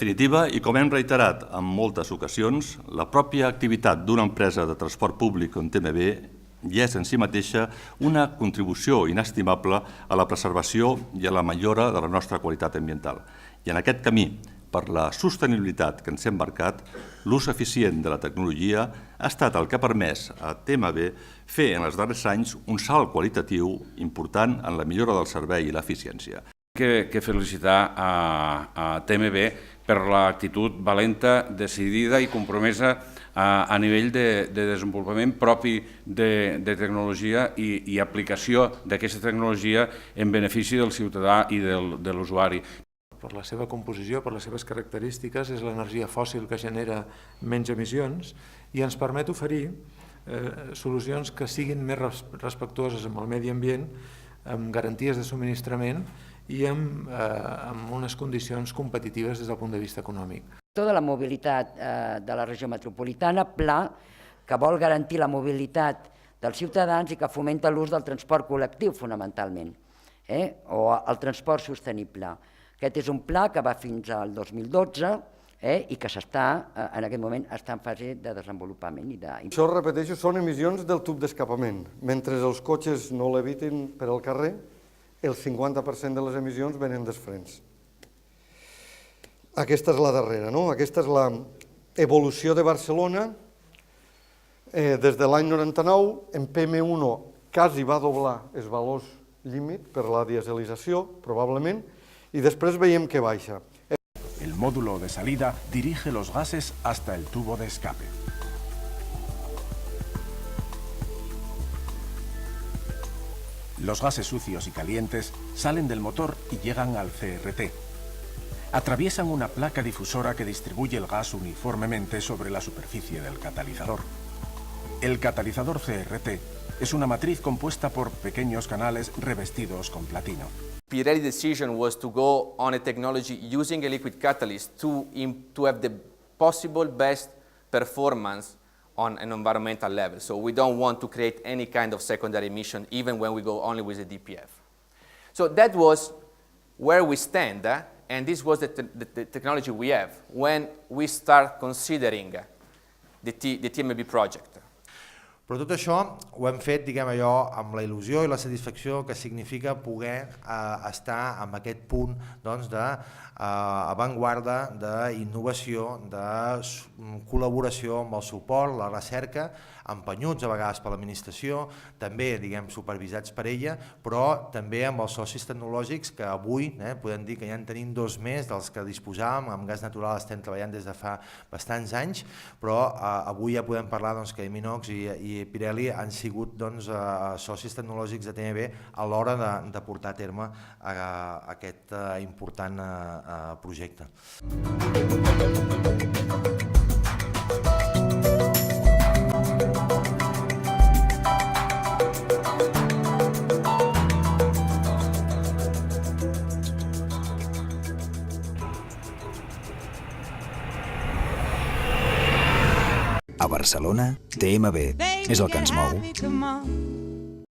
definitiva, i com hem reiterat en moltes ocasions, la pròpia activitat d'una empresa de transport públic com TMB ja és en si mateixa una contribució inestimable a la preservació i a la millora de la nostra qualitat ambiental. I en aquest camí, per la sostenibilitat que ens hem marcat, l'ús eficient de la tecnologia ha estat el que ha permès a TMB fer en els darrers anys un salt qualitatiu important en la millora del servei i l'eficiència. Que felicitar a TMB per l'actitud valenta, decidida i compromesa a nivell de desenvolupament propi de tecnologia i aplicació d'aquesta tecnologia en benefici del ciutadà i de l'usuari. Per la seva composició, per les seves característiques, és l'energia fòssil que genera menys emissions i ens permet oferir solucions que siguin més respectuoses amb el medi ambient, amb garanties de subministrament i amb unes condicions competitives des del punt de vista econòmic. Tota la mobilitat de la regió metropolitana, pla que vol garantir la mobilitat dels ciutadans i que fomenta l'ús del transport col·lectiu fonamentalment, o el transport sostenible. Aquest és un pla que va fins al 2012 i que en aquest moment està en fase de desenvolupament. Això, repeteixo, són emissions del tub d'escapament. Mentre els cotxes no l'eviten per al carrer, el 50% de les emissions venen dels frens. Aquesta és la darrera, no? Aquesta és l'evolució de Barcelona. Des de l'any 99, en PM1 quasi va doblar els valors límit per la dieselització, probablement, y después veiem que baixa. El módulo de salida dirige los gases hasta el tubo de escape. Los gases sucios y calientes salen del motor y llegan al CRT. Atraviesan una placa difusora que distribuye el gas uniformemente sobre la superficie del catalizador. El catalizador CRT es una matriz compuesta por pequeños canales revestidos con platino. Pirelli's decision was to go on a technology using a liquid catalyst to have the possible best performance on an environmental level. So we don't want to create any kind of secondary emission even when we go only with a DPF. So that was where we stand, and this was the technology we have when we start considering the TMB project. Però tot això ho hem fet, diguem allò, amb la il·lusió i la satisfacció que significa poder estar en aquest punt d'avantguarda, d'innovació, de col·laboració amb el suport, la recerca, empenyuts a vegades per l'administració, també, diguem, supervisats per ella, però també amb els socis tecnològics que avui podem dir que ja en tenim 2 més dels que disposàvem. Amb gas natural estem treballant des de fa bastants anys, però avui ja podem parlar que Minox i Pirelli han sigut socis tecnològics de TMB a l'hora de portar a terme aquest important projecte. A Barcelona, TMB és el que ens mou.